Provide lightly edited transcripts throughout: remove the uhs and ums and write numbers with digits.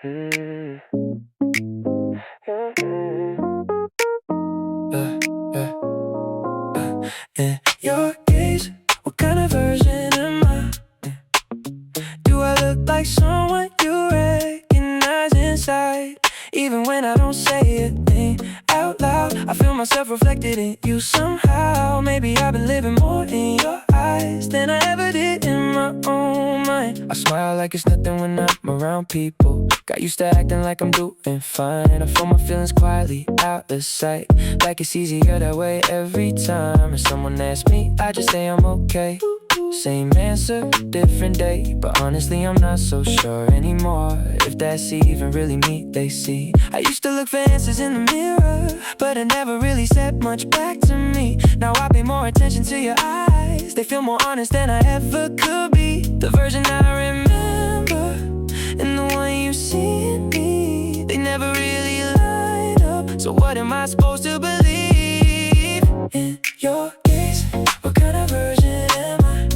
In your gaze, what kind of version am I? Do I look like someone you recognize inside? Even when I don't say a thing out loud, I feel myself reflected in you somehow. Maybe I've been living more in your eyes than I ever did in my own mind. I smile like it's nothing when I'm around people. Got used to acting like I'm doing fine, and I feel my feelings quietly out of sight. Like it's easier that way every time. If someone asks me, I just say I'm okay. Same answer, different day. But honestly, I'm not so sure anymore if that's even really me they see. I used to look for answers in the mirror, but it never really said much back to me. Now I pay more attention to your eyes. They feel more honest than I ever could be. The version I remember and the one you see in me, they never really line up. So what am I supposed to believe? In your gaze, what kind of version am I?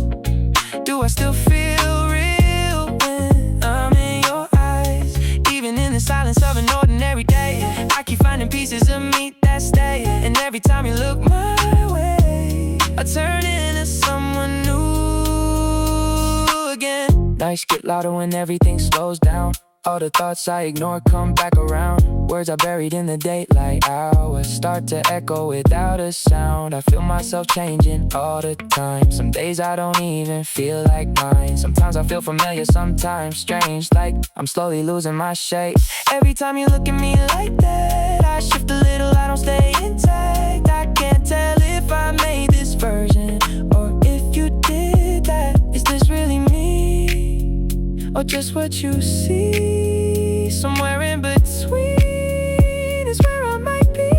Do I still feel real when I'm in your eyes? Even in the silence of an ordinary day, I keep finding pieces of me that stay. And every time you look my way, I turn into someone new again. Nights get louder when everything slows down. All the thoughts I ignore come back around. Words I buried in the daylight hours start to echo without a sound. I feel myself changing all the time. Some days I don't even feel like mine. Sometimes I feel familiar, sometimes strange, like I'm slowly losing my shape. Every time you look at me like that, I shift a little, I don't stay intact. I can't tell if I made this version or if you did that. Is this really me, or just what you see? Somewhere in between is where I might be.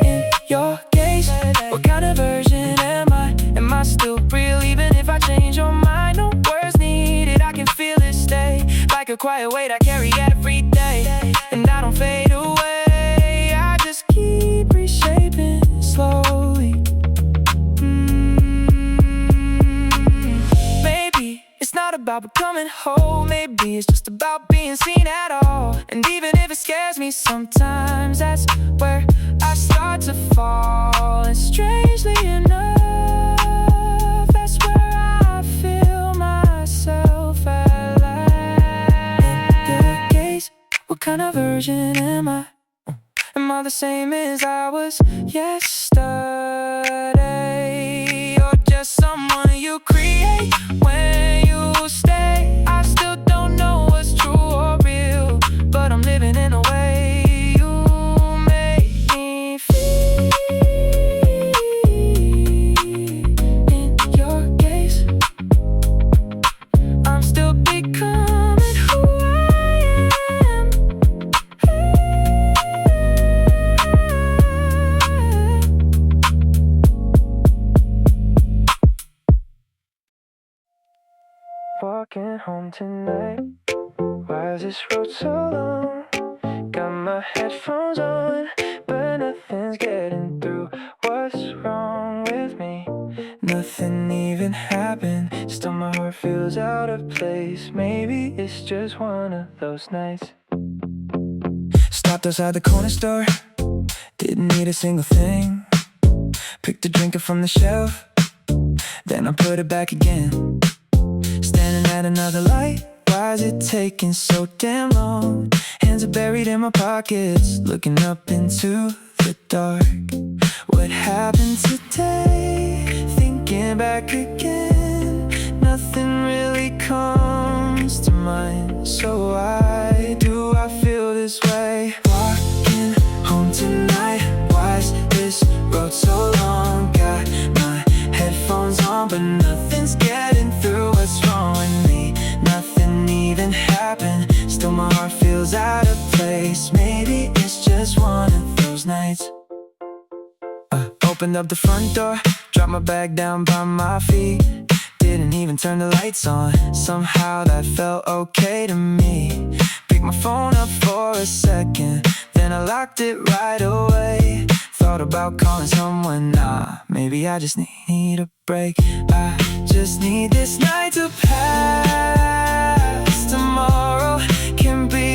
In your gaze, what kind of version am I? Am I still real even if I change your mind? No words needed, I can feel it stay. Like a quiet weight I carry every day. And I don't fade away, I just keep reshaping slowly. Maybe it's not about becoming whole. Maybe it's just about being seen at all. And even if it scares me sometimes, that's where I start to fall. And strangely enough, that's where I feel myself at last. In your gaze, what kind of version am I? Am I the same as I was yesterday? Or just someone you create when you stay? I still don't know what's true or real, but I'm living in a way you make me feel. In your gaze, I'm still becoming who I am. Walking home tonight, why is this road so long? Got my headphones on, but nothing's getting through. What's wrong with me? Nothing even happened, still my heart feels out of place. Maybe it's just one of those nights. Stopped outside the corner store, didn't need a single thing. Picked a drink up from the shelf, then I put it back again. Standing at another light, why is it taking so damn long? Hands are buried in my pockets, looking up into the dark. What happened today? Thinking back again, nothing really comes to mind. So why do I feel this way? Walking home tonight, why is this road so long? Got my headphones on, but nothing's getting through. What's wrong with me? Nothing even happened, still my heart feels out of place. Maybe it's just one of those nights. Opened up the front door, dropped my bag down by my feet. Didn't even turn the lights on, somehow that felt okay to me. Picked my phone up for a second, then I locked it right away. Thought about calling someone, nah, maybe I just need a break. I just need this night to pass. Tomorrow can be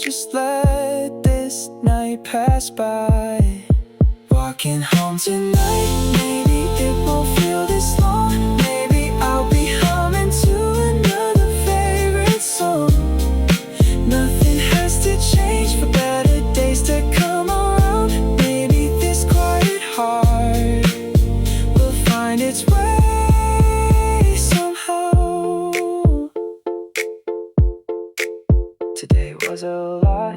just let this night pass by. Walking home tonight, maybe it won't feel this long. Maybe I'll be humming to another favorite song. Nothing has to change for better days to come around. Maybe this quiet heart will find its way somehow. Today was a lot,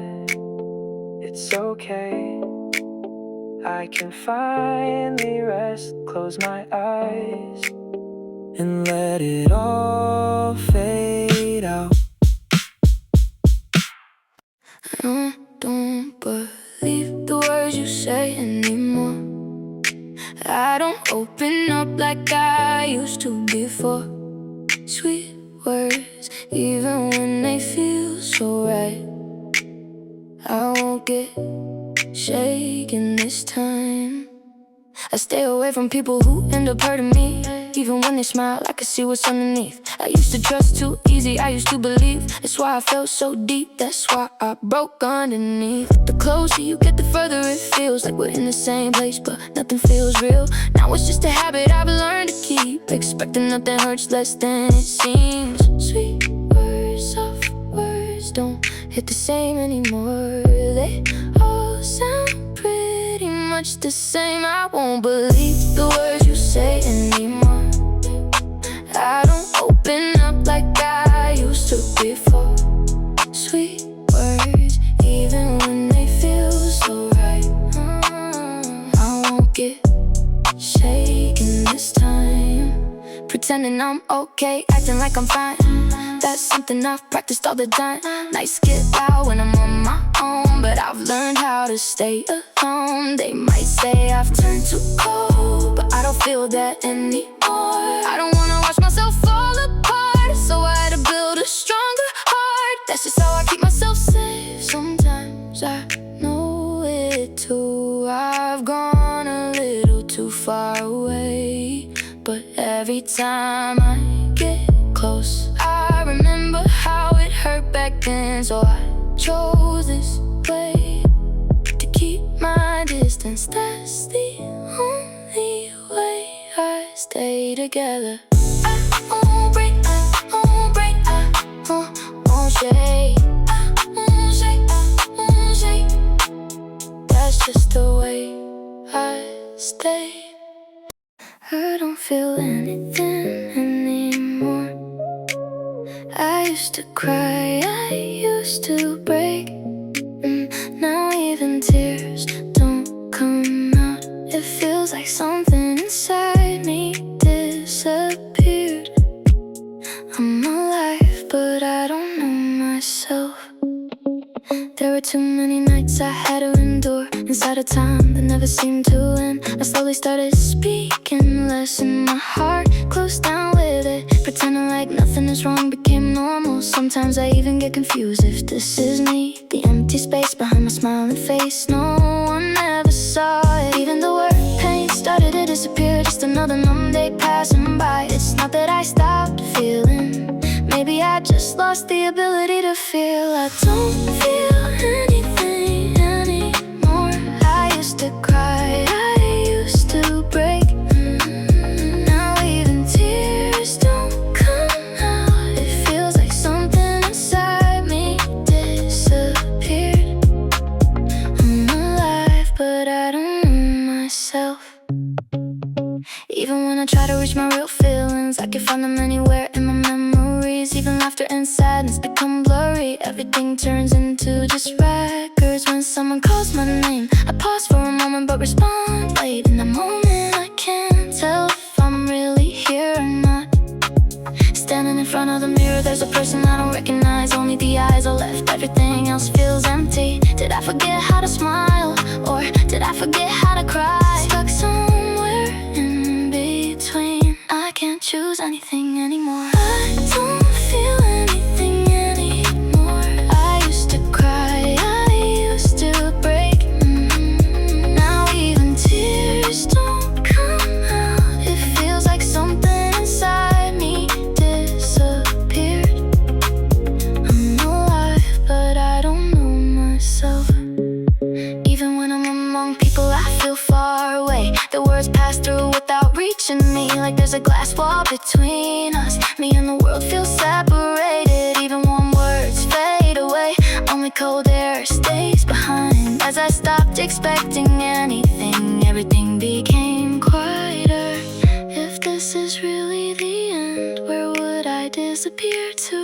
it's okay. I can finally rest, close my eyes, and let it all fade out. I don't believe the words you say anymore. I don't open up like I used to before. Sweet words, even when they feel so right. I won't get shaken this time. I stay away from people who end up hurting me. Even when they smile, I can see what's underneath. I used to trust too easy, I used to believe. That's why I felt so deep, that's why I broke underneath. The closer you get, the further it feels like we're in the same place, but nothing feels real. Now it's just a habit I've learned to keep, expecting nothing hurts less than it seems. Sweet words, soft words don't hit the same anymore. They all sound pretty much the same. I won't believe the words you say anymore. I don't open up like I used to before. Sweet words, even when they feel so right. I won't get shaken this time. Pretending I'm okay, acting like I'm fine. That's something I've practiced all the time. Nights get loud when I'm on my own, but I've learned how to stay alone. They might say I've turned too cold, but I don't feel that anymore. I don't wanna watch myself fall apart, so I had to build a stronger heart. That's just how I keep myself safe. Sometimes I know it too. I've gone a little too far away, but every time I get close, I remember how it hurt back then. So I chose this way to keep my distance. That's the only way I stay together. I won't break, I won't break, I won't shake, I won't shake, I won't shake. That's just the way I stay. I don't feel anything anymore. I used to cry, I used to break. Now even tears don't come out. It feels like something inside me disappeared. I'm alive, but I don't know myself. There were too many nights I had to endure inside a time that never seemed to end. I slowly started speaking less, and my heart closed down with it. Pretending like nothing is wrong became normal. Sometimes I even get confused if this is me. The empty space behind my smiling face, no one ever saw it. Even the word pain started to disappear. Just another numb day passing by. It's not that I stopped feeling, maybe I just lost the ability to feel. I don't feel anything anymore. I used to cry, I used to break. Now even tears don't come out. It feels like something inside me disappeared. I'm alive, but I don't know myself. Even when I try to reach my real feelings, I can find them anywhere in my memories. Even laughter and sadness become blurry. Everything turns into just records. When someone calls my name, I pause for a moment but respond late. In that moment I can't tell if I'm really here or not. Standing in front of the mirror, there's a person I don't recognize. Only the eyes are left, everything else feels empty. Did I forget how to smile, or did I forget how to cry? Stuck somewhere in between. I can't choose anything anymore. I don't feel anything anymore. I used to cry, I used to break. Now even tears don't come out. It feels like something inside me disappeared. I'm alive, but I don't know a glass wall between us. Me and the world feel separated. Even warm words fade away. Only cold air stays behind. As I stopped expecting anything, everything became quieter. If this is really the end, where would I disappear to?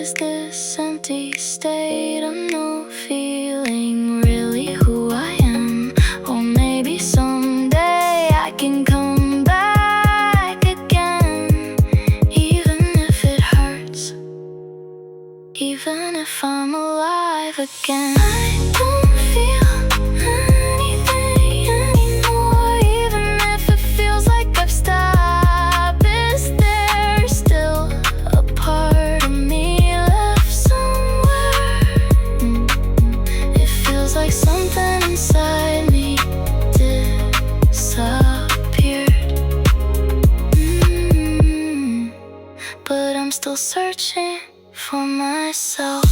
Is this empty state of no feeling really who I am? Or maybe someday I can come back again. Even if it hurts, even if I'm alive again. I don't feel anything anymore. Even if it feels like I've stopped, is there still a part of me left somewhere? It feels like something inside me disappeared. But I'm still searching for myself.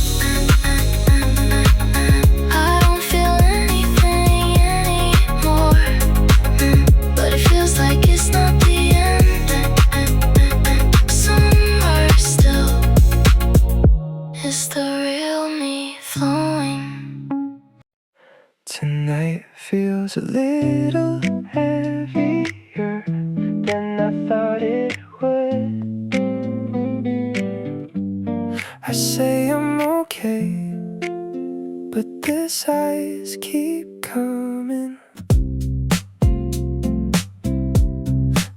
I don't feel anything anymore, but it feels like it's not the end. Somewhere still is the real me flowing. Tonight feels a little heavier than I thought it would. I say I'm okay, but the sighs keep coming.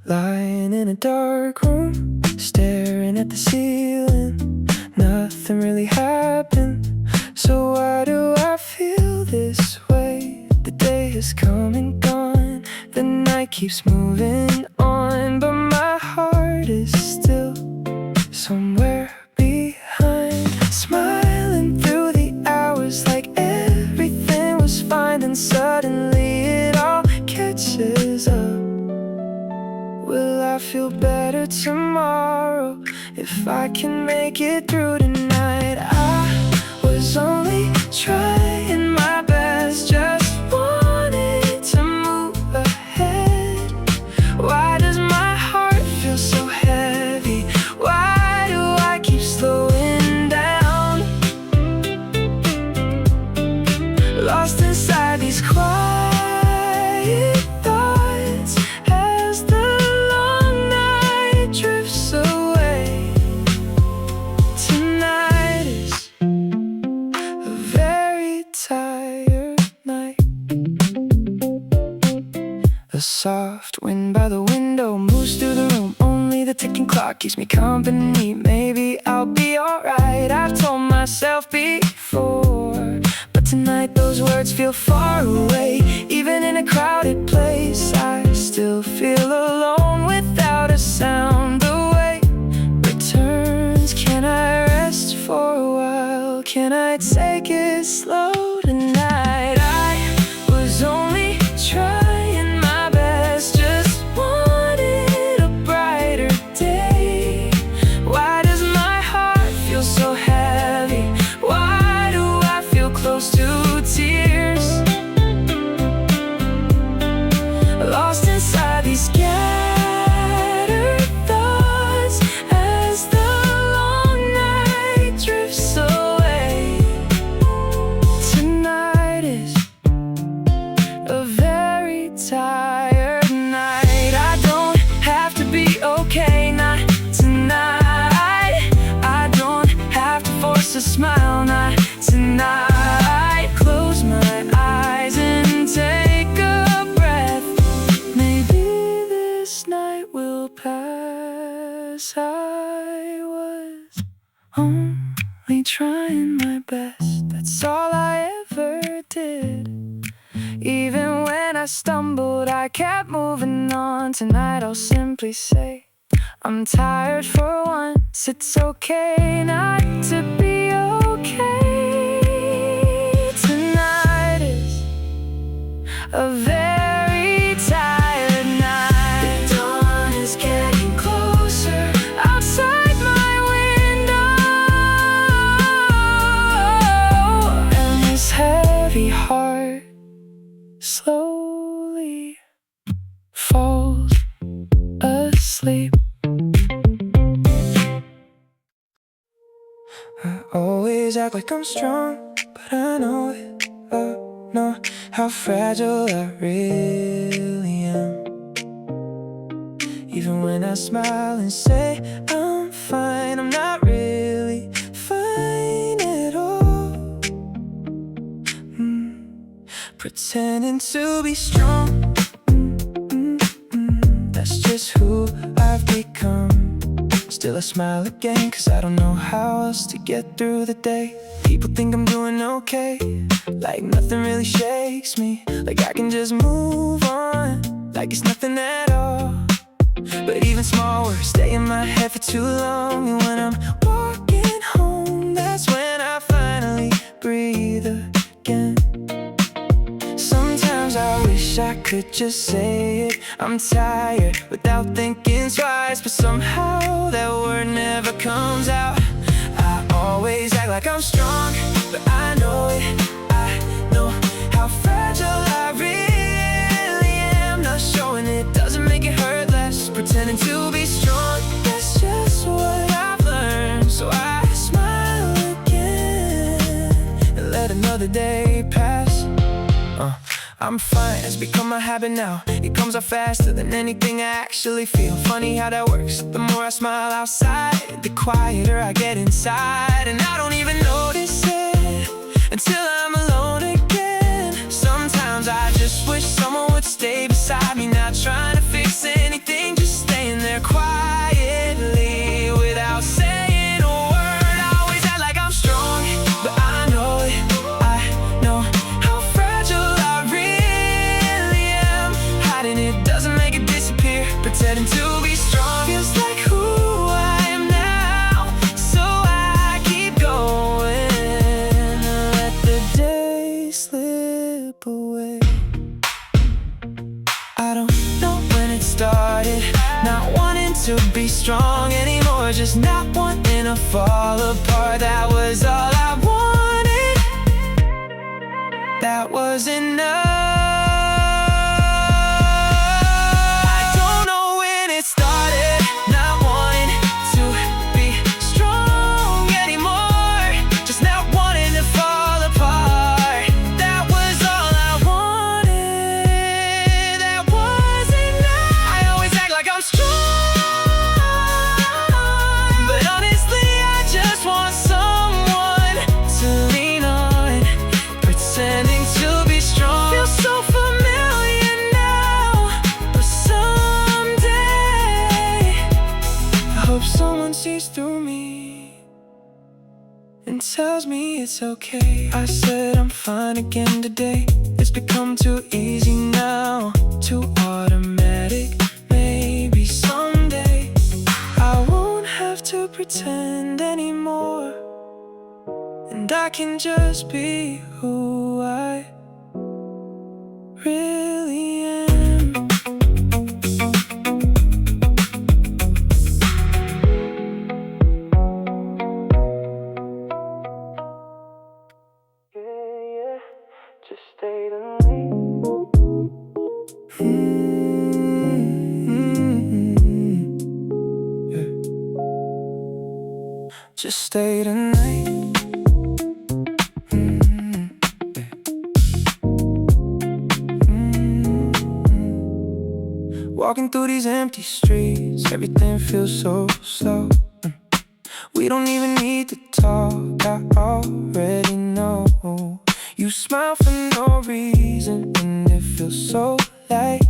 Lying in a dark room, staring at the ceiling. Nothing really happened, so why do I feel this way? The day has come and gone, the night keeps moving on, but my heart is still somewhere behind. Smiling through the hours like everything was fine, and suddenly it all catches up. Will I feel better tomorrow if I can make it through tonight? I was only trying my best, just wanted to move ahead. Why does my heart feel so heavy? Why do I keep slowing down? Lost inside these quiet thoughts as the long night drifts away. Tonight is a very tired night. A soft wind by the window moves through the room. Only the ticking clock keeps me company. Maybe I'll be alright, I've told myself before. But tonight those words feel far away. Even in a crowded place, I still feel alone without a sound. The way returns. Can I rest for a while? Can I take it slow tonight? I was only trying my best, just wanted a brighter day. Why does my heart feel so heavy? Why do I feel close to tears? Lost inside these scattered thoughts as the long night drifts away. Tonight is a very tired night. I don't have to be okay, not tonight. I don't have to force a smile, not tonight. Close my eyes and take a breath. Maybe this night will pass. I was only trying my best, that's all I ever did. Even when I stumbled, I kept moving on. Tonight I'll simply say I'm tired for once. It's okay not to be okay. Tonight is a very tired night. The dawn is getting closer outside my window, and this heavy heart slowly falls asleep. sleep. I always act like I'm strong, but I know it. Know how fragile I really am. Even when I smile and say I'm fine, I'm not really fine at all. Pretending to be strong, that's just who I've become. Still I smile again, cause I don't know how else to get through the day. People think I'm doing okay, like nothing really shakes me, like I can just move on, like it's nothing at all. But even small words stay in my head for too long, and when I'm walking home, that's when I finally breathe again. Sometimes I wish I could just say it, I'm tired, without thinking twice, but somehow that word never comes out. I always act like I'm strong, but I know it. I know how fragile I really am. Not showing it doesn't make it hurt less. Pretending to be strong, that's just what I've learned. So I smile again and let another day pass. I'm fine, it's become a habit now. It comes out faster than anything I actually feel. Funny how that works. The more I smile outside, the quieter I get inside, and I don't even notice it until I'm alone again. Sometimes I just wish someone would stay beside me, not trying to fix anything, just staying there quietly without saying a word. I always act like I'm strong, but I know it. I know how fragile I really am. Hiding it doesn't make it disappear. Pretending to be strong feels like who I am now. So I keep going, let the day slip away. I don't know when it started, not wanting to be strong anymore, just not wanting to fall apart. That was all I wanted, that was enough. I don't know when it started, not wanting to be strong anymore, just not wanting to fall apart. That was all I wanted, that was enough. I always act like I'm strong, but honestly I just want someone to lean on. Pretending to be strong feels so familiar now, but someday I hope someone sees through me and tells me it's okay. I said I'm fine again today. It's become too easy now, too automatic. Maybe someday I won't have to pretend anymore, and I can just be who I really am. Yeah, just stay the night. Yeah. Just stay the night. Walking through these empty streets, everything feels so slow. We don't even need to talk, I already know. You smile for no reason and it feels so light.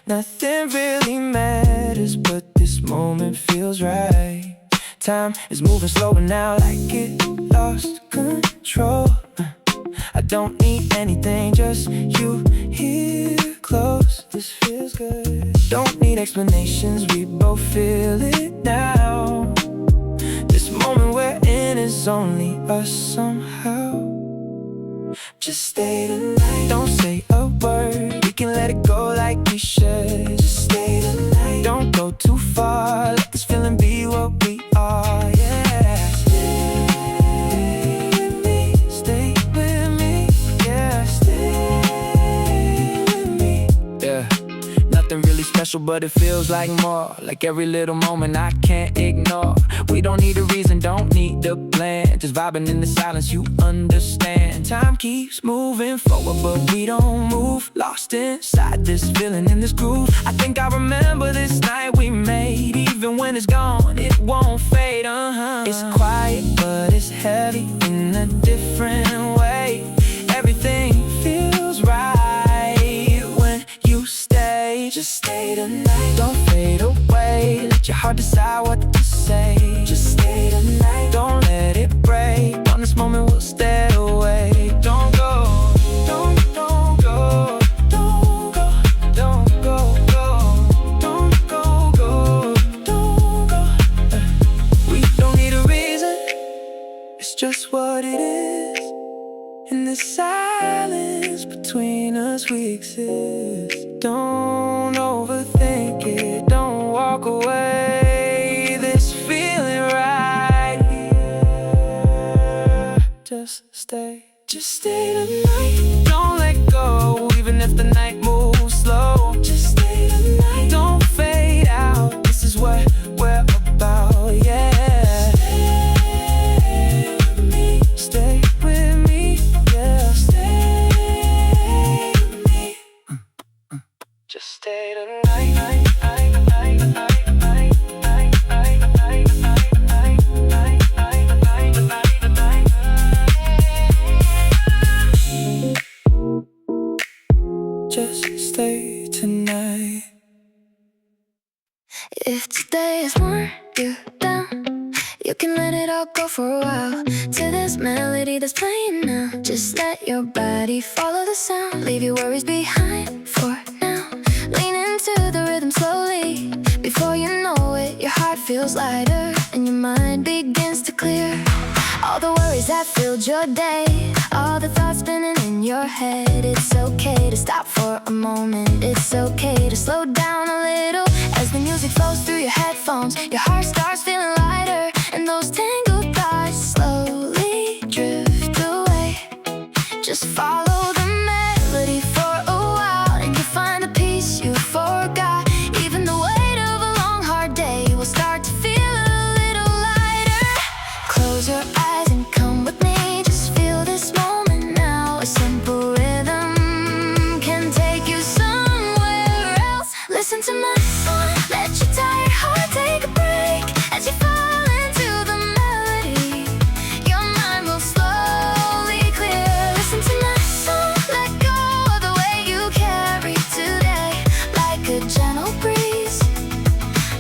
Nothing really matters, but this moment feels right. Time is moving slower now, like it lost control. I don't need anything, just you here close. This feels good. Don't need explanations, we both feel it now. This moment we're in is only us somehow. Just stay the night, don't say a word, we can let it go like we should. Just stay the night, don't go too far, let this feeling be what we are, yeah. Stay with me, yeah. Stay with me, yeah. Nothing really special special, but it feels like more. Like every little moment I can't ignore. We don't need a reason, don't need a plan. Just vibing in the silence, you understand. Time keeps moving forward, but we don't move. Lost inside this feeling in this groove. I think I remember this night we made. Even when it's gone, it won't fade, It's quiet, but it's heavy in a different way. Everything feels right when you stay. Just stay tonight, don't fade away. Let your heart decide what to say. Just stay tonight, don't let it break. On this moment we'll stay away. Don't go, don't go, don't go, don't go, don't go, don't go. We don't need a reason, it's just what it is. In the silence between us we exist. Don't overthink it, don't walk away. This feeling right here. Just stay tonight. Don't let go, even if the night moves slow. Just stay tonight, don't fade out. This is what we're about, yeah. Stay with me, yeah. Stay with me. Just stay tonight. Just stay tonight. If today is more you down, you can let it all go for a while. To this melody that's playing now, just let your body follow the sound. Leave your worries behind for now. Lean into the rhythm slowly. Before you know it, your heart feels lighter and your mind begins to clear. All the worries that filled your day, all the thoughts spinning in your head. It's okay to stop for a moment. It's okay to slow down a little. As the music flows through your headphones, your heart starts feeling lighter, and those tangled thoughts slowly drift away. Just follow the melody for a while, and you'll find the peace you forgot. Even the weight of a long hard day will start to feel a little lighter. Close your eyes and come with me. Just feel this moment now. A simple rhythm can take you somewhere else. Listen to my song, let your tired heart take a break. As you fall into the melody, your mind will slowly clear. Listen to my song, let go of the way you carry today. Like a gentle breeze,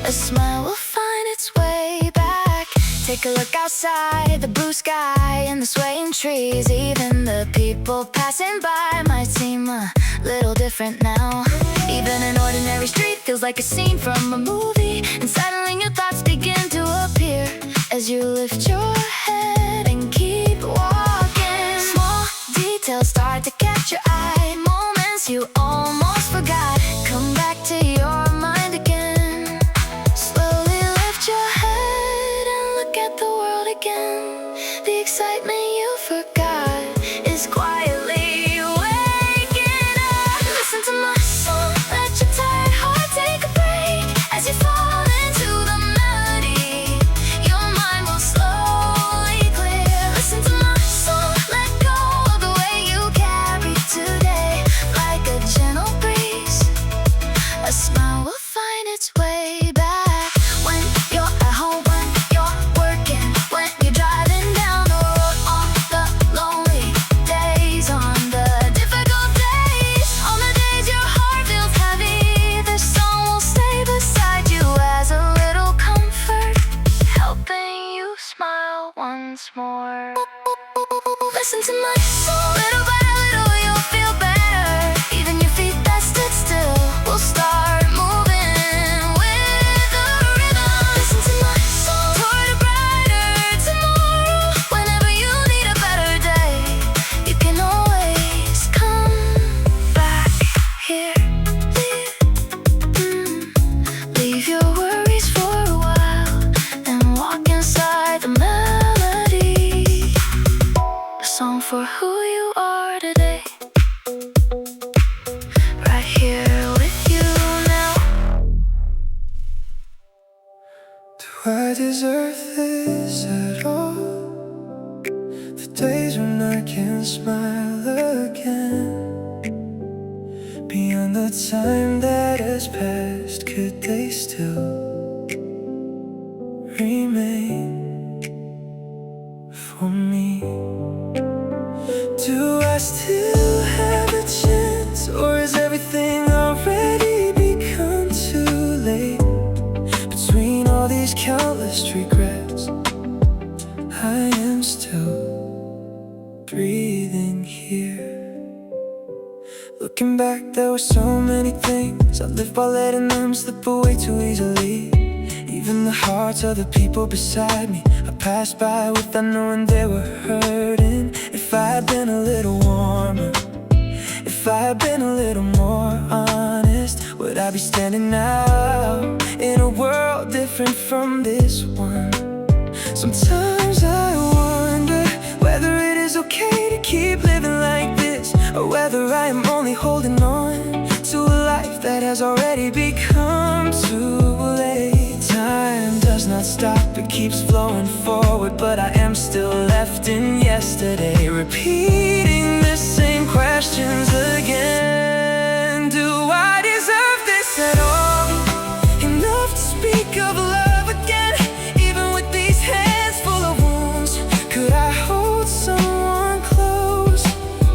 a smile will find its way back. Take a look outside, the blue sky and the swaying trees. Even the people passing by might seem a little different now. Even an ordinary street feels like a scene from a movie, and suddenly your thoughts begin to appear as you lift your head and keep walking. Small details start to catch your eye, moments you almost forgot come back to your mind again. Slowly lift your head and look at the world again. The excitement you forgot is quietly waking up. Listen to my song, let your tired heart take a break. As you fall into the melody, your mind will slowly deserve this at all? The days when I can't smile again. Beyond the time that has passed, could they still remain for me? Do I still have a chance, or is everything already become too late? Between all these countless regrets, I am still breathing here. Looking back, there were so many things I lived by letting them slip away too easily. Even the hearts of the people beside me I passed by without knowing they were hurting. If I had been a little warmer, if I had been a little more honest, would I be standing now in a world different from this one? Sometimes I wonder whether it is okay to keep living like this, or whether I am only holding on to a life that has already become too late. Time does not stop, it keeps flowing forward, but I am still left in yesterday, repeating the same questions again. Do I deserve this at all? Enough to speak of love again, even with these hands full of wounds. Could I hold someone close?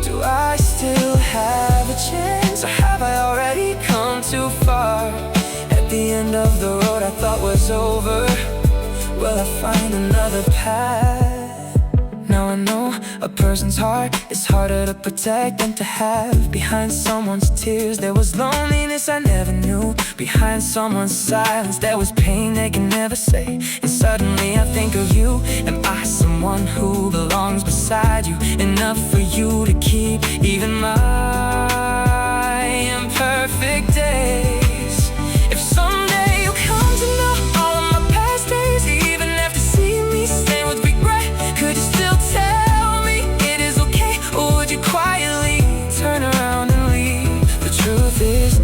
Do I still have a chance, or have I already come too far? At the end of the road I thought was over, will I find another path? Now I know a person's heart is harder to protect than to have. Behind someone's tears there was loneliness I never knew. Behind someone's silence there was pain they can never say. And suddenly I think of you. Am I someone who belongs beside you, enough for you to keep even my imperfect days? If someday you come to know all of my past days, even after seeing me stained with regret, could you still tell me it is okay, or would you quietly turn around and leave? The truth is,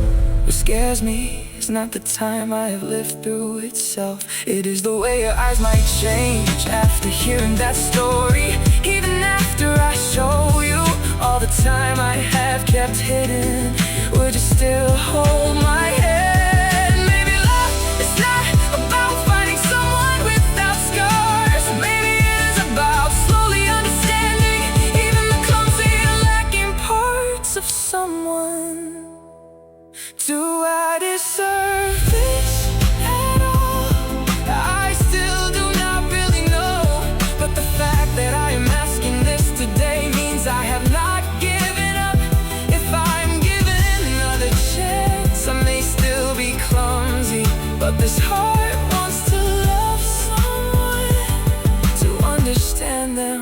what scares me is not the time I have lived through itself. It is the way your eyes might change after hearing that story. Even after I show you all the time I have kept hidden, would you still hold my hand? Maybe love is not about finding someone without scars. Maybe it is about slowly understanding even the clumsy and lacking parts of someone. Do I deserve this at all? I still do not really know, but the fact that I am asking this today means I have not given up. If I'm given another chance, I may still be clumsy, but this heart wants to love someone, to understand them,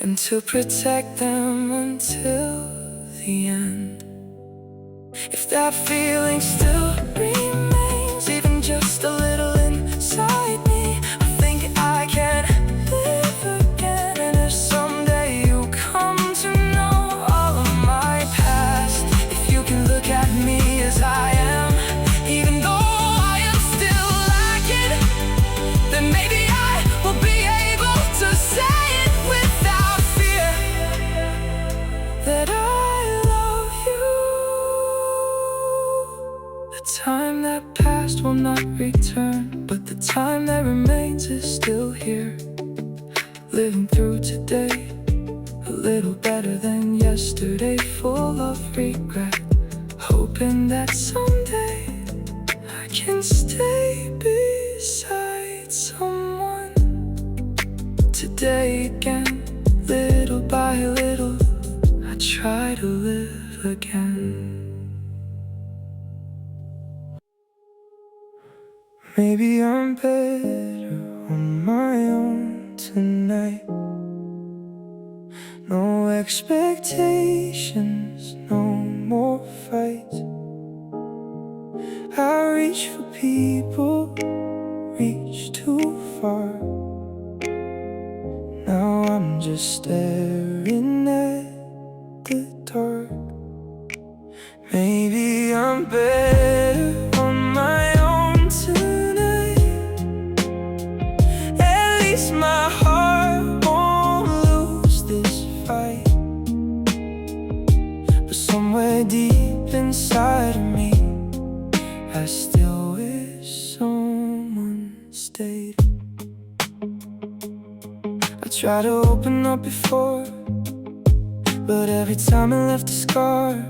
and to protect them until the end. If that feeling still remains, even just a little inside me, I think I can live again. And if someday you come to know all of my past, if you can look at me as I am, even though I am still lacking, then maybe I will be able to say it without fear, that I love you. The time that passed will not return, but the time that remains is still here. Living through today a little better than yesterday, full of regret, hoping that someday I can stay beside someone. Today again, little by little, I try to live again. Maybe I'm better on my own tonight. No expectations, no more fights. I reach for people, reach too far. Now I'm just staring at the dark. Maybe I'm better on my own tonight. But somewhere deep inside of me, I still wish someone stayed. I tried to open up before, but every time I left a scar.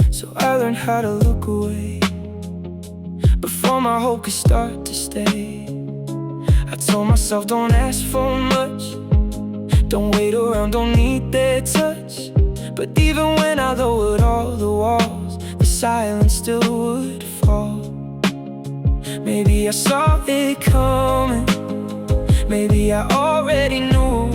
So I learned how to look away before my hope could start to stay. I told myself don't ask for much, don't wait around, don't need their touch. But even when I lowered all the walls, the silence still would fall. Maybe I saw it coming, maybe I already knew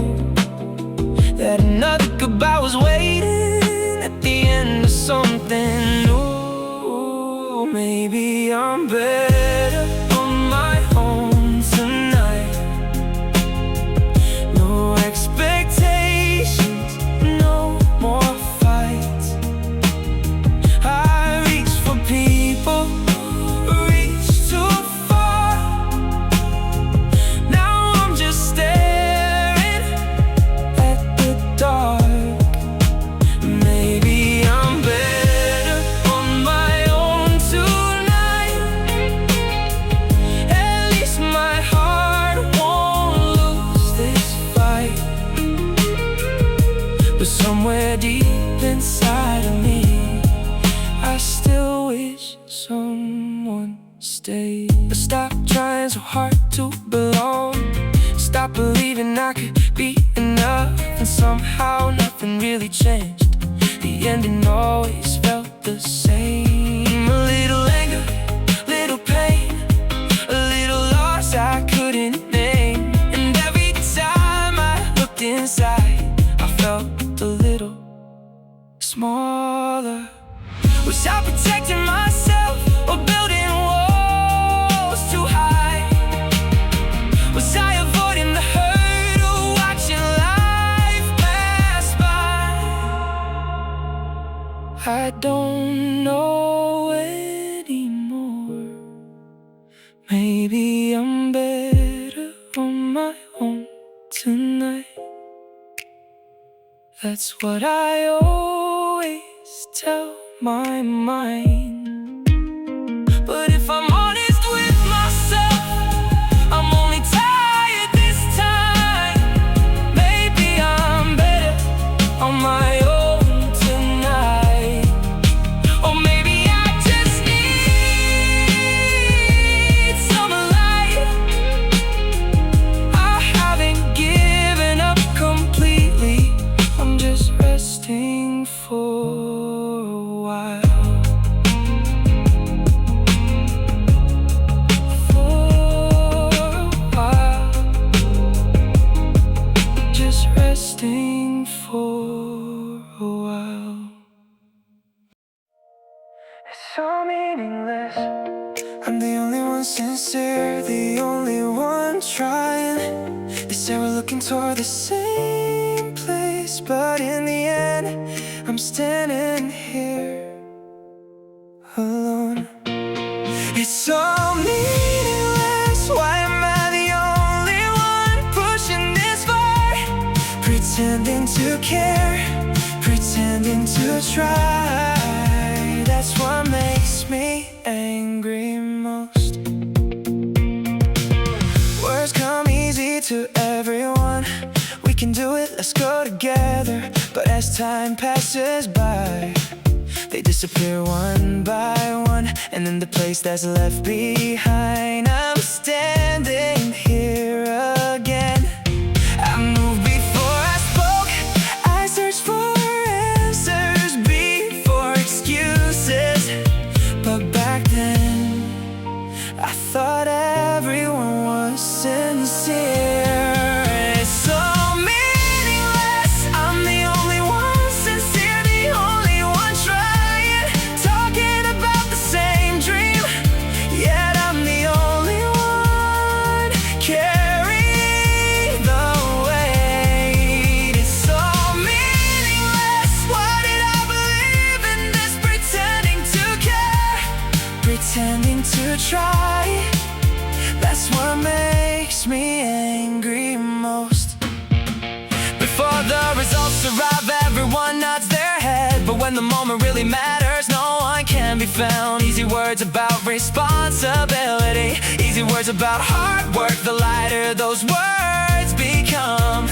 that another goodbye was waiting at the end of something new. Maybe I'm better on my own tonight. No expectations, no more fights. I reach for people, reach too far. Now I'm just staring at the dark. Maybe I'm better on my own tonight. At least my heart won't lose this fight. But somewhere deep inside of me, I still wish someone stayed. But stop trying so hard to belong, stop believing I could be enough. And somehow nothing really changed. The ending always felt the same. A little anger, little pain, a little loss I couldn't name. And every time I looked inside, I felt a little smaller. Was I protecting myself or building walls too high? Was I avoiding the hurt or watching life pass by? I don't know anymore. Maybe I'm better on my own tonight. That's what I always tell my mind. But if I'm honest with myself, I'm only tired this time. Maybe I'm better on my own tonight. Or maybe I just need some light. I haven't given up completely, I'm just resting for a while. For a while. Just resting for a while. It's so meaningless. I'm the only one sincere, the only one trying. They say we're looking toward the same place, but in the end, I'm standing here alone. It's so meaningless. Why am I the only one pushing this far? Pretending to care, pretending to try. That's what makes me angry most. Words come easy to everyone. We can do it, let's go together. But as time passes by, they disappear one by one. And in the place that's left behind, I'm standing here again. I moved before I spoke, I searched for answers before excuses. But back then, I thought everyone was sincere. It's so meaningless. I'm the only one sincere, the only one trying, talking about the same dream. Yet I'm the only one carrying the weight. It's so meaningless. Why did I believe in this pretending to care, pretending to try? That's what makes me angry most. Before the results arrive, everyone nods their head. But when the moment really matters, no one can be found. Easy words about responsibility, easy words about hard work. The lighter those words become,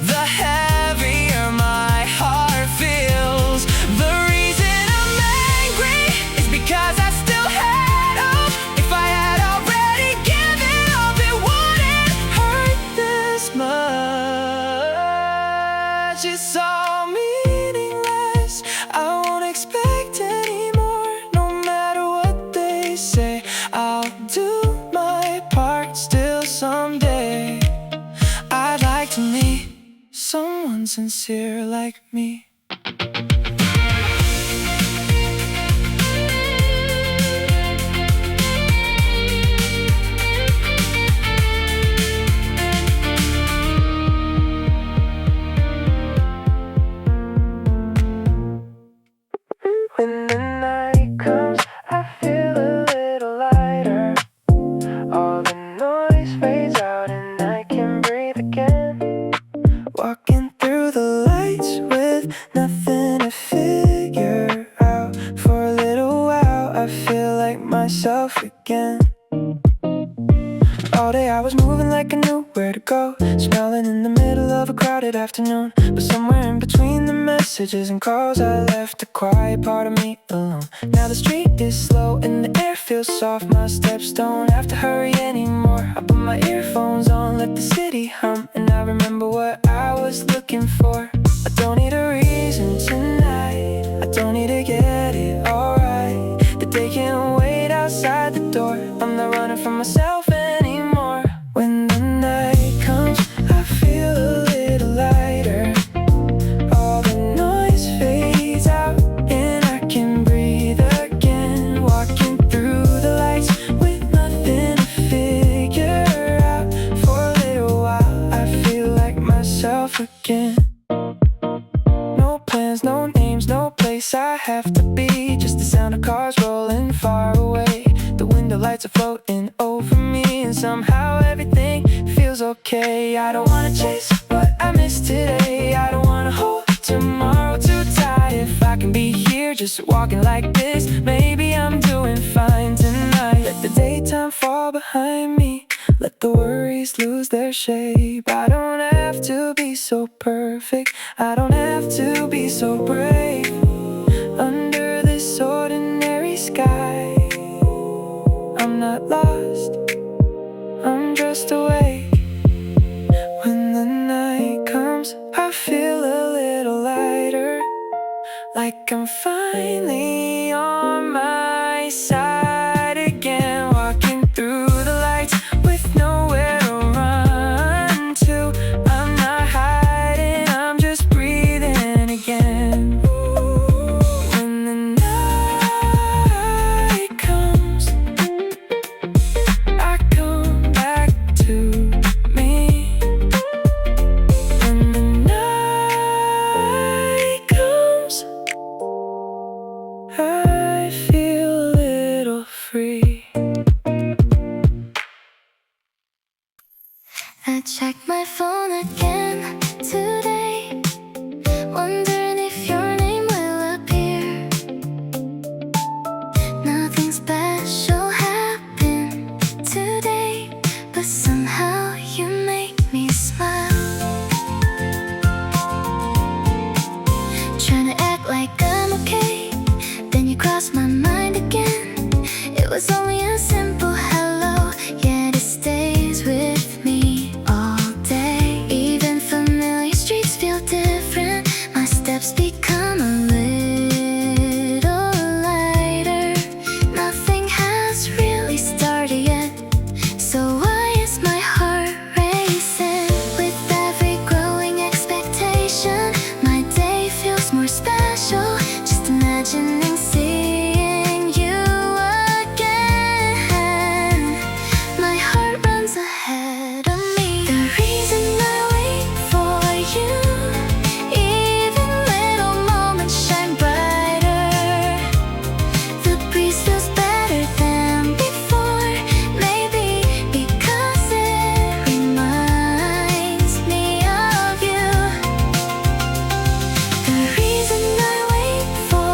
the heavier my heart feels. The reason I'm angry is because I still had hope. If I had already given up, it wouldn't hurt this much. It's all meaningless, I won't expect anymore. No matter what they say, I'll do my part still someday. I'd like to meet someone sincere like me. When the night comes, I feel a little lighter. All the noise fades out and I can breathe again. Walking through the lights with nothing to figure out. For a little while I feel like myself again. All day I was moving like I knew where to go, smiling in the middle of a crowded afternoon. But somewhere in between the messages and calls, I left a quiet part of me alone. Now the street is slow and the air feels soft. My steps don't have to hurry anymore. I put my earphones on, let the city hum, and I remember what I was looking for. I don't need a reason tonight, I don't need to get it alright. The day can't wait outside the door, I'm not running from myself anymore. When the night comes, I feel a little lighter. All the noise fades out and I can breathe again. Walking through the lights with nothing to figure out. For a little while I feel like myself again. No plans, no names, no place I have to be. Just the sound of cars rolling far away. The window lights are floating over me, and somehow everything feels okay. I don't wanna chase what I missed today, I don't wanna hold tomorrow too tight. If I can be here just walking like this, maybe I'm doing fine tonight. Let the daytime fall behind me, let the worries lose their shape. I don't have to be so perfect, I don't have to be so brave. Under this ordinary sky, I'm not lost, I'm just awake. When the night comes, I feel a little lighter, like I'm finally on my side again. Walking through the lights with nowhere to run to. I'm not hiding, I'm just breathing again. When the night comes, I come back to me. When the night comes, I feel a little free. I checked my phone again today, wondering if your name will appear. Nothing special happened today, but somehow you make me smile. Trying to act like I'm okay, then you cross my mind again. It was only a simple hello, yet it stays with me all day. Even familiar streets feel different, my steps become a little lighter. Nothing has really started yet, so why is my heart racing? With every growing expectation, my day feels more special. Just imagining seeing you again. My heart runs ahead of me. The reason I wait for you, even little moments shine brighter. The breeze feels better than before, maybe because it reminds me of you. The reason I wait for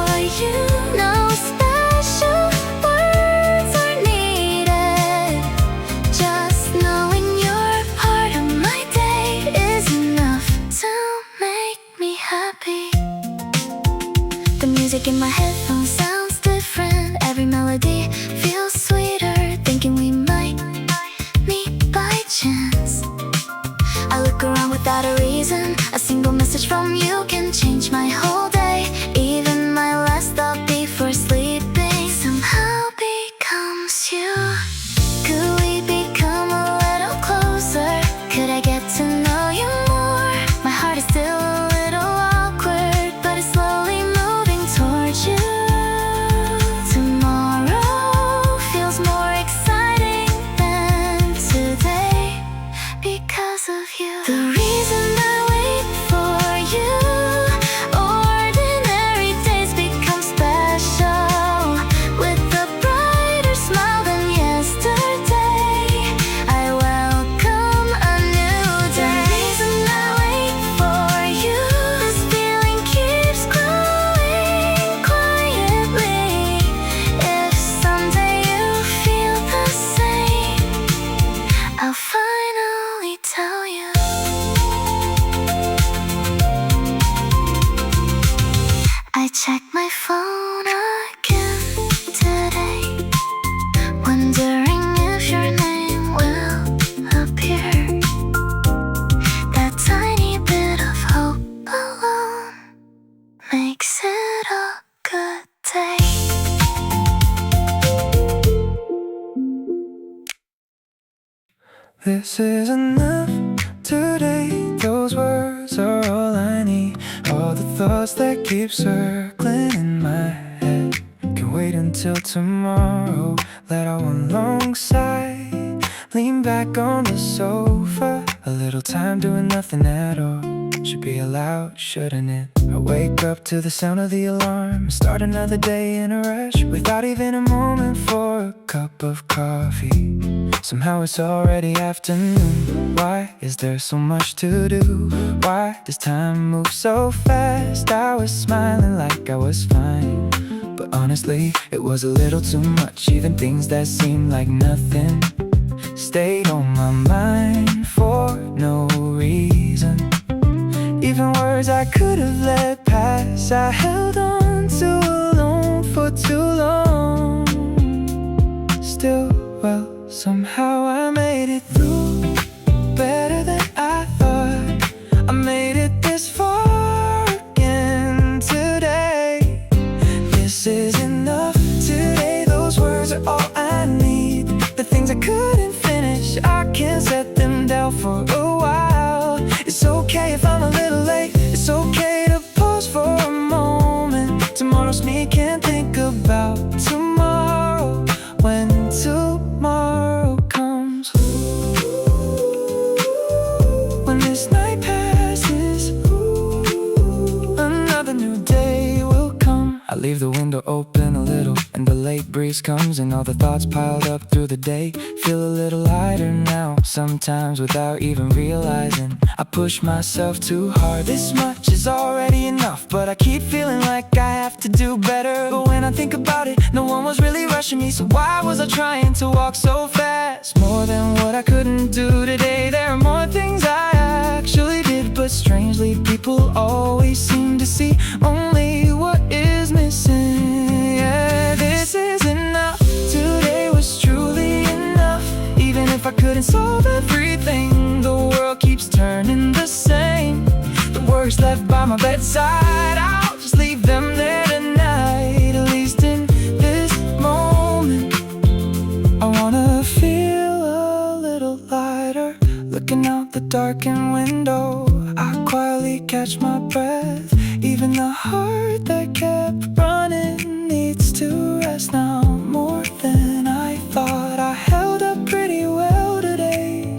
The music in my headphones sounds different. Every melody feels sweeter. Thinking we might meet by chance. I look around without a reason. A single message from you can change my whole day. Even my last thought before sleeping somehow becomes you. Could we become a little closer? Could I get to know you more? My heart is still a little awkward, but it's slowly moving towards you. Tomorrow feels more exciting than today because of you. The reason I wait for you, ordinary days become special with a brighter smile than yesterday. I welcome a new day. The reason I wait for you, this feeling keeps growing quietly. If someday you feel the same, I'll finally tell you. I checked my phone again today, wondering if your name will appear. That tiny bit of hope alone makes it a good day. This is enough today. Those words are all I need. All the thoughts that keep circling in my head can wait until tomorrow. Let out one long sigh, lean back on the sofa. A little time doing nothing at all should be allowed, shouldn't it? I wake up to the sound of the alarm, start another day in a rush without even a moment for a cup of coffee. Somehow it's already afternoon. Why is there so much to do? Why does time move so fast? I was smiling like I was fine, but honestly, it was a little too much. Even things that seemed like nothing stayed on my mind for no reason. Even words I could have let pass, I held on to alone for too long. Still, well, somehow I made it through better than I thought. I made it this far again today. This is enough today. Those words are all I need. The things I couldn't finish, I can set them down for a while. It's okay if I'm a little late. It's okay to pause for a moment. Tomorrow's me can't think about tomorrow. When tomorrow comes, when this night passes, another new day will come. I leave the window open a little, and the late breeze comes, and all the thoughts piled up through the day feel a little lighter now. Sometimes without even realizing, I push myself too hard. This much is already enough, but I keep feeling like I have to do better. But when I think about it, no one was really rushing me, so why was I trying to walk so fast? More than what I couldn't do today. There are more things I actually did, but strangely people always seem to see only what is missing. Yeah, this is enough. Today was truly enough. Even if I couldn't solve everything, the world keeps turning the same. The words left by my bedside, I'll just leave them there tonight. At least in this moment, I wanna feel a little lighter. Looking out the darkened window, I quietly catch my breath. Even the heart that kept running needs to rest now. More than I thought, I held up pretty well today.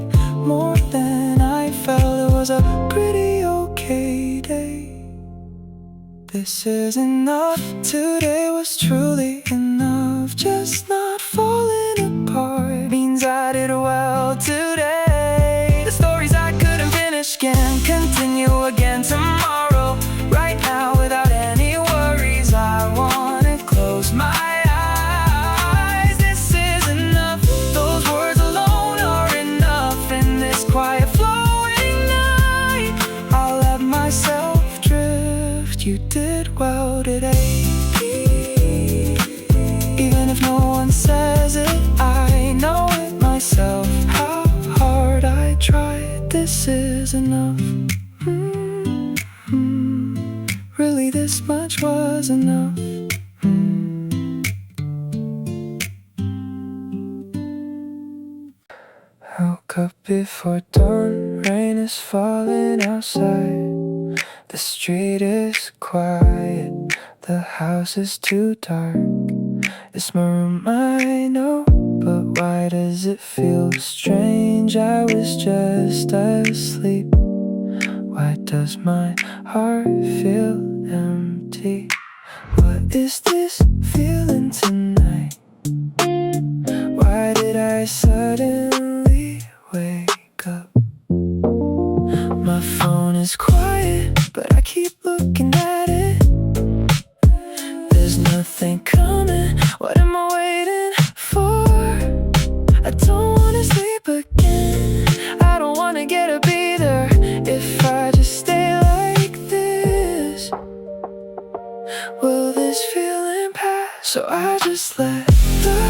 More than I felt, it was a pretty okay day. This is enough. Today was truly enough. Just not falling apart means I did well today. The stories I couldn't finish can continue again tomorrow. Right now, without any worries, I wanna close my eyes. This is enough. Those words alone are enough. In this quiet flowing night, I'll let myself drift. You did well today. enough. Woke up before dawn, rain is falling outside. The street is quiet, the house is too dark. It's my room, I know, but why does it feel strange? I was just asleep. Why does my heart feel empty? What is this feeling tonight? Why did I suddenly wake up? My phone is quiet, but I keep looking at it. There's nothing coming, what am I waiting for? I don't wanna sleep again, I don't wanna get up either. If I just stay like this, will this feeling pass? So I just let the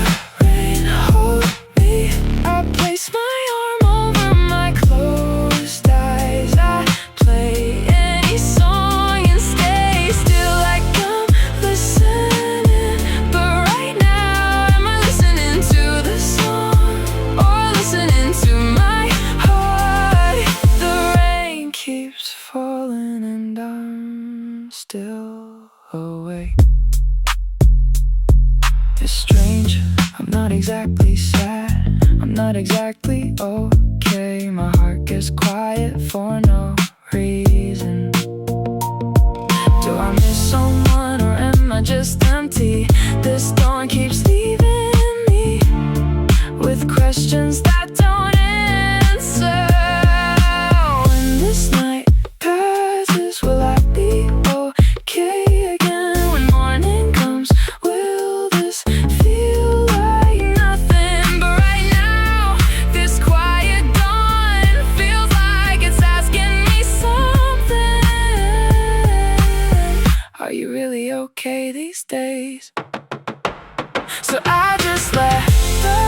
rain hold me. I place my arm over my closed eyes. I play any song and stay still like I'm listening. But right now, am I listening to the song or listening to my heart? The rain keeps falling and I'm still awake. It's strange, I'm not exactly sad, I'm not exactly okay. My heart gets quiet for no reason. Do I miss someone or am I just empty? This dawn keeps leaving me with questions that don't answer. When this night passes, will I be okay again? When morning comes, will this feel like nothing? But right now, this quiet dawn feels like it's asking me something. Are you really okay these days? So I just let the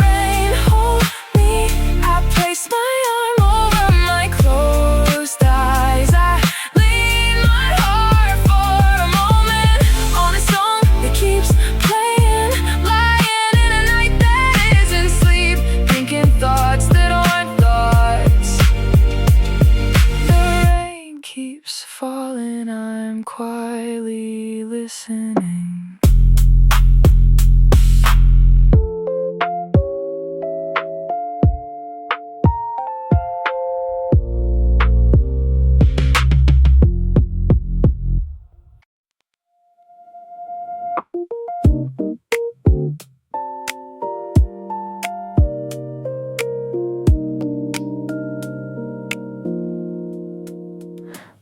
rain hold me. I place my arm over my closed eyes. I lean my heart for a moment on a song that keeps playing, lying in a night that isn't sleep, thinking thoughts that aren't thoughts. The rain keeps falling, I'm quietly listening.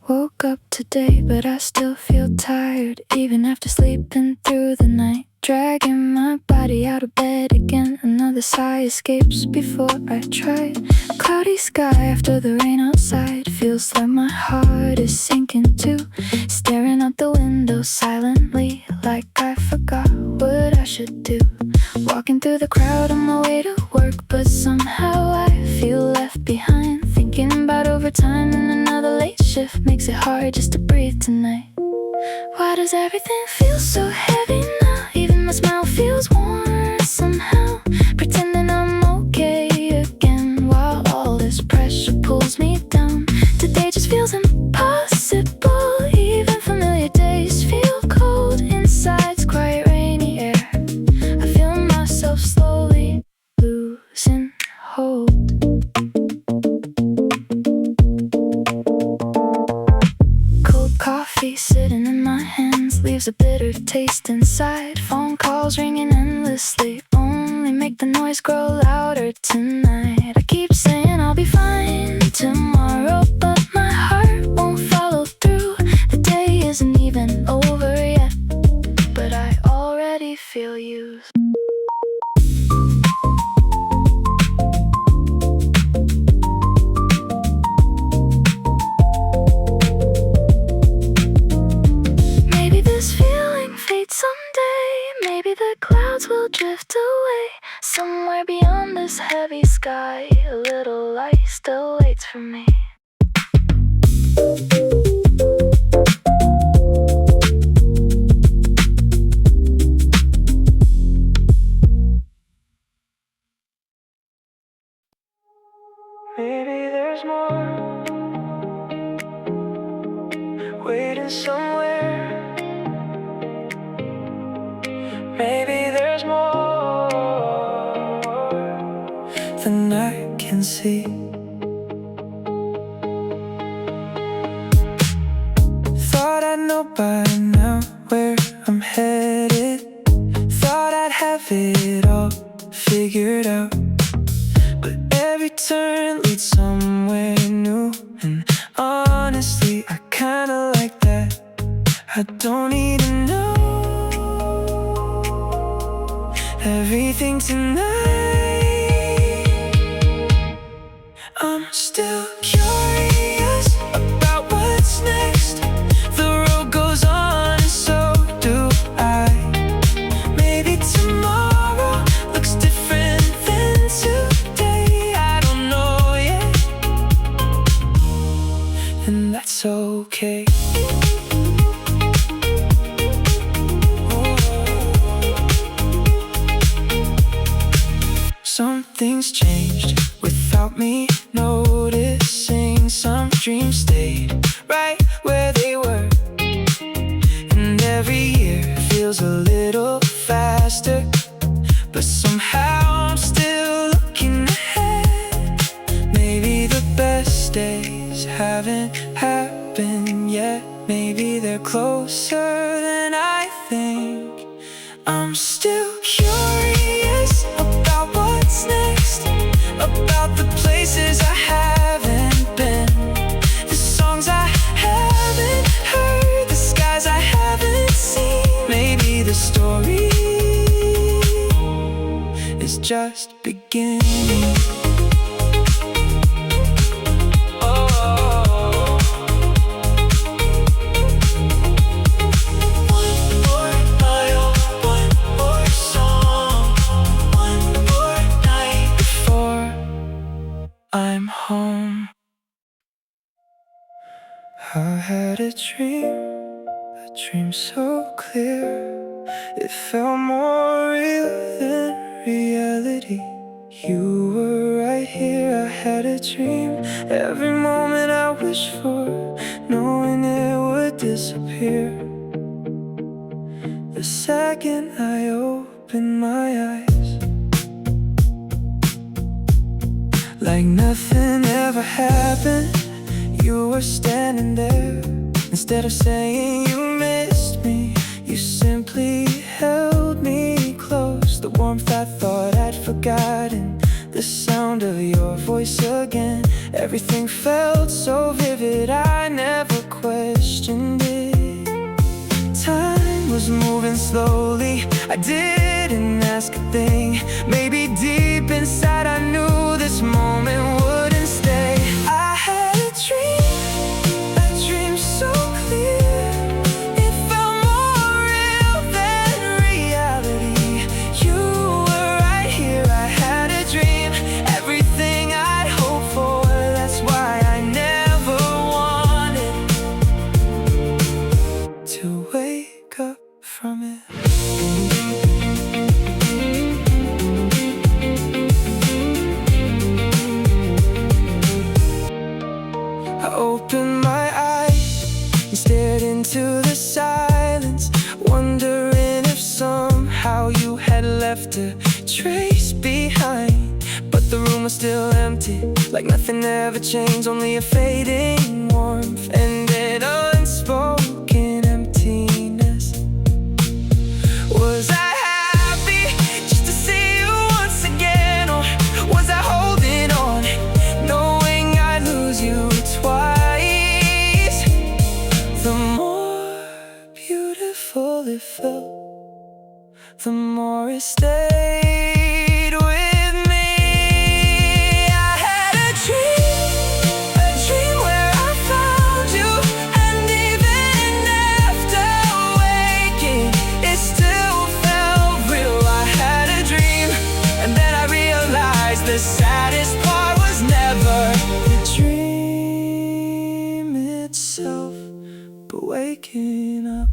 Woke up today, but I still feel tired, even after sleeping through the night. Dragging my body out of bed again, another sigh escapes before I try. Cloudy sky after the rain outside, feels like my heart is sinking too. Staring out the window silently, like I forgot what I should do. Walking through the crowd on my way to work, but somehow I feel left behind. Thinking about overtime and another late shift makes it hard just to breathe tonight. Why does everything feel so heavy now? Even my smile feels warm somehow. Pretending I'm okay again while all this pressure pulls me down. Today just feels impossible. Even familiar days feel cold. Inside's quiet rainy air. I feel myself slowly losing hold. Cold coffee sitting in my hands leaves a bitter taste inside. Phone calls ringing endlessly only make the noise grow louder tonight. I keep saying I'll be fine tomorrow, but my heart won't follow through. The day isn't even over yet, but I already feel used. Maybe this feeling fades someday. Maybe the clouds will drift away. Somewhere beyond this heavy sky, a little light still waits for me. Maybe there's more than I can see. Thought I'd know by now where I'm headed. Thought I'd have it all figured out, but every turn leads somewhere new. And honestly, I kinda like that. I don't need to know everything tonight. I'm still curious about what's next. The road goes on and so do I. Maybe tomorrow looks different than today. I don't know yet, and that's okay. Something's changed without me noticing. Some dreams stayed right where they were, and every year feels a little faster. But somehow I'm still looking ahead. Maybe the best days haven't happened yet. Maybe they're closer than I think. I'm still curious about what's next, about the places I haven't been, the songs I haven't heard, the skies I haven't seen. Maybe the story is just beginning. I'm home. I had a dream so clear. It felt more real than reality. You were right here, I had a dream. Every moment I wished for, knowing it would disappear. The second I opened my eyes, like nothing ever happened. You were standing there. Instead of saying you missed me, you simply held me close. The warmth I thought I'd forgotten, the sound of your voice again. Everything felt so vivid, I never questioned it. Time was moving slowly, I didn't ask a thing. Maybe deep inside I knew this moment wouldn't stay. I had a dream so clear. It felt more real than reality. You were right here, I had a dream. Everything I'd hoped for, that's why I never wanted to wake up from it. I opened my eyes and stared into the silence, wondering if somehow you had left a trace behind. But the room was still empty, like nothing ever changed, only a fading warmth and an unspoken emptiness. Was I happy just to see you once again, or was I holding on, knowing I'd lose you twice? The more beautiful it felt, the more it stayed with me. I had a dream where I found you, and even after waking, it still felt real. I had a dream, and then I realized the saddest part was never the dream itself, but waking up.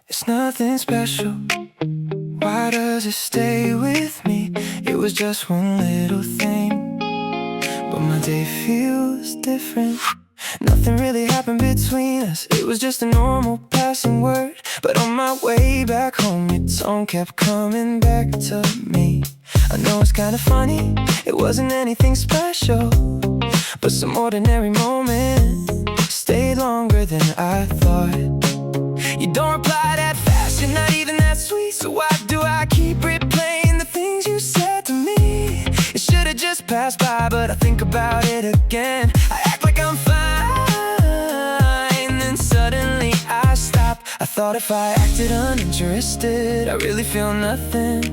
It's nothing special. Why Why does it stay with me? It was just one little thing, but my day feels different. Nothing really happened between us. It was just a normal passing word. But on my way back home, your tone kept coming back to me. I know it's kinda funny, it wasn't anything special, but some ordinary moment stayed longer than I thought. You don't reply that fast, you're not even that sweet. So why do I keep replaying the things you said to me? It should've just passed by, but I think about it again. I act like I'm fine, then suddenly I stop. I thought if I acted uninterested, I really feel nothing.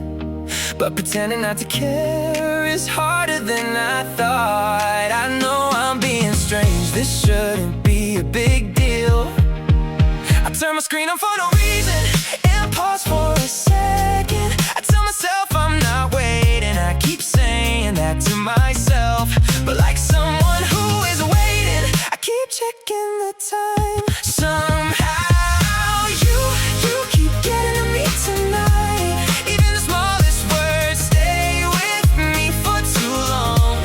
But pretending not to care is harder than I thought. I know I'm being strange, this shouldn't be a big deal. I turn my screen on for no reason and pause for a second. I tell myself I'm not waiting, I keep saying that to myself. But like someone who is waiting, I keep checking the time. Somehow you keep getting to me tonight. Even the smallest words stay with me for too long.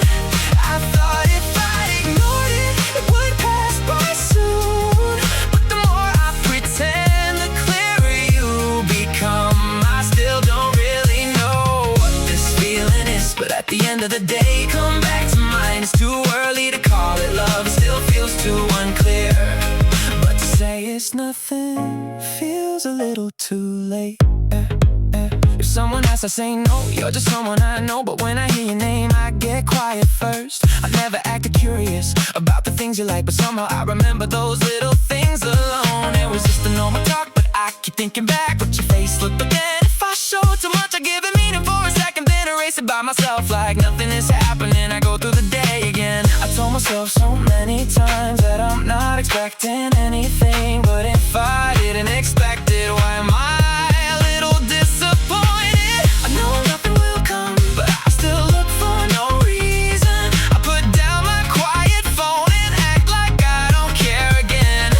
I thought if I ignored it, it would pass by soon. But the more I pretend, the clearer you become. I still don't really know what this feeling is, but at the end of the day, come back to mine. It's too early to call it love, it still feels too unclear. But to say it's nothing feels a little too late. If someone asks, I say no, you're just someone I know. But when I hear your name, I get quiet first. I never acted curious about the things you like, but somehow I remember those little things alone. It was just a normal talk, but I keep thinking back what your face looked again. If I show too much, I give it meaning for a second, then erase it by myself like nothing is happening. I go through the day again. I told myself so many times that I'm not expecting anything, but if I didn't expect it, why am I a little disappointed? I know nothing will come, but I still look for no reason. I put down my quiet phone and act like I don't care again.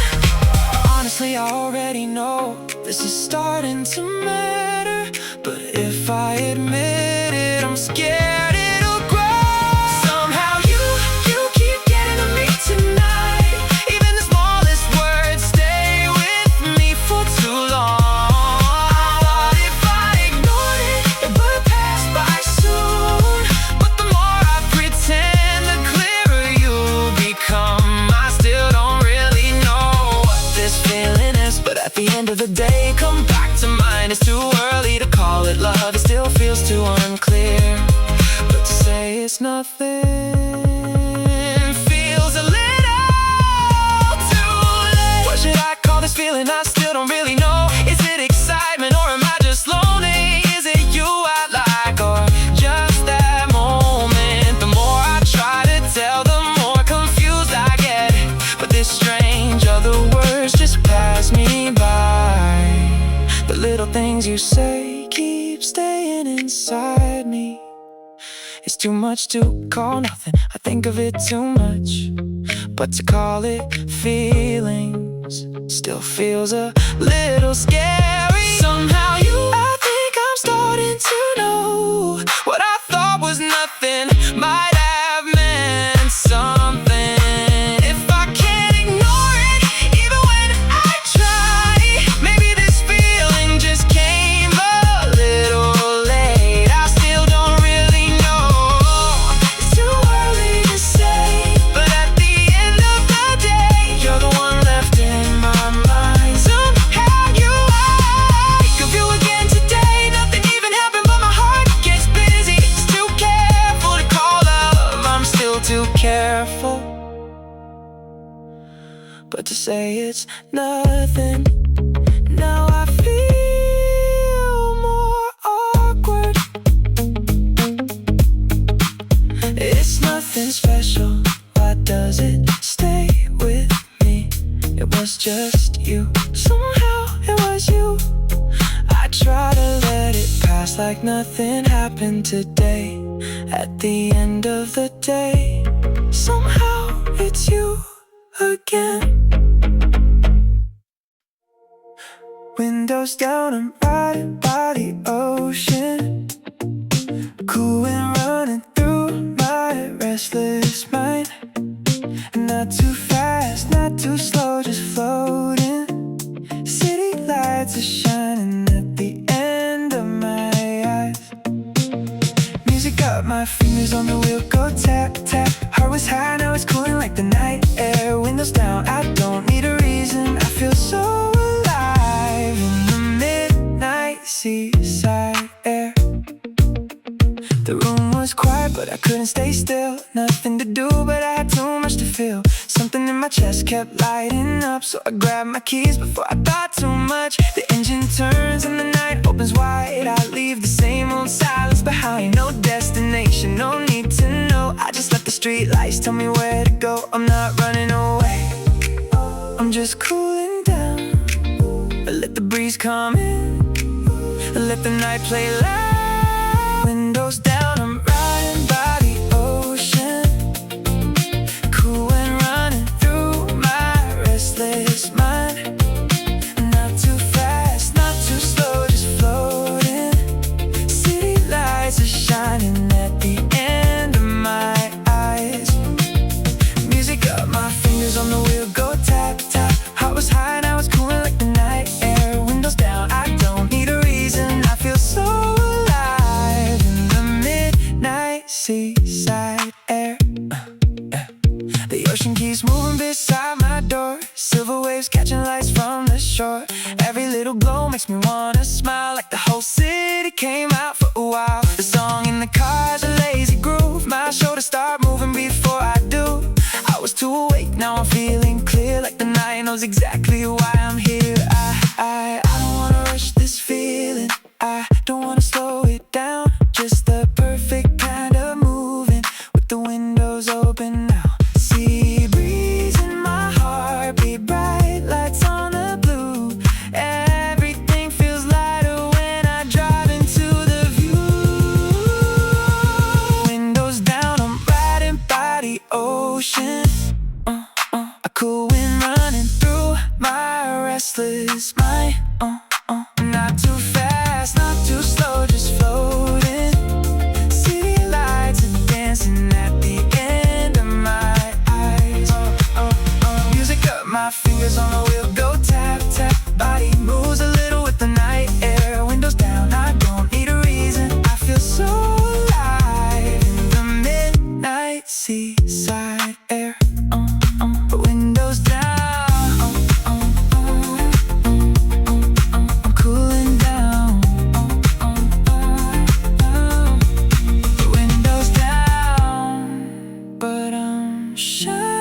Honestly, I already know this is starting to matter, but if I admit it, I'm scared it'll grow. Somehow you keep getting to me tonight. Even the smallest words stay with me for too long. I thought if I ignored it, it would pass by soon. But the more I pretend, the clearer you become. I still don't really know what this feeling is, but at the end of the day, come back to mine. It's too early to call it love, it still feels too unclear. But to say it's nothing feels a little too late. What should I call this feeling? I still don't really know. Is it excitement or am I just lonely? Is it you I like or just that moment? The more I try to tell, the more confused I get. But this strange other words just pass me by. The little things you say keep staying inside me. It's too much to call nothing, I think of it too much. But to call it feelings still feels a little scary. Somehow I think I'm starting to know what I thought was nothing might have meant something. If I can't ignore it, even when I try, maybe this feeling just came a little late. I still don't really know, it's too early to say. But at the end of the day, you're the one left in my mind. Somehow I think of you again today. Nothing even happened, but my heart gets busy. It's too careful to call love, I'm still too careful. But to say it's nothing, now I feel more awkward. It's nothing special, why does it stay with me? It was just you, somehow it was you. I try to let it pass like nothing happened today. At the end of the day, somehow it's you again. Windows windows down, I'm riding by the ocean, cool and running through my restless mind. Not too fast, not too slow, just floating. City lights are shining at the end of my eyes. Music got my fingers on the wheel, go tap, tap. Heart was high, now it's cooling like the night air. Windows down, I don't need a reason. I feel so alive in the midnight seaside air. The room was quiet, but I couldn't stay still. Nothing to do, but I had too much to feel. Something in my chest kept lighting up, so I grabbed my keys before I thought too much. The engine turns and the night opens wide. I leave the same old silence behind. No destination, no need to know. I just let the street lights tell me where to go. I'm not running away, I'm just cooling down. I let the breeze come in, I let the night play loud. Windows down, I'm riding by the ocean, cool and running through my restless mind. Not too fast, not too slow, just floating. City lights are shining at the end of my eyes. Music got my fingers on the wheel, go tap, tap. Heart was high, now it's cooling like the night air. Windows down, I don't need a reason. I feel so seaside air. The ocean keeps moving beside my door, silver waves catching lights from the shore. Every little glow makes me wanna smile, like the whole city came out for a while. The song in the car is a lazy groove, my shoulders start moving before I do. I was too awake, now I'm feeling clear, like the night knows exactly why I'm here. I don't wanna rush this feeling, I don't wanna slow it down. Just the perfect kind of moving, with the windows open now. Sea breeze in my heart, be bright lights on the blue. Everything feels lighter when I drive into the view. Windows down, I'm riding by the ocean, a cool wind running through my restless mind. Not too fast, not too slow, just floating. City lights are dancing at the end of my eyes. Music got my fingers on the wheel, go tap, tap. Body moves a little with the night air. Windows down, I don't need a reason. I feel so alive in the midnight seaside air. Windows down, I'm cooling down. Windows down, but I'm shining.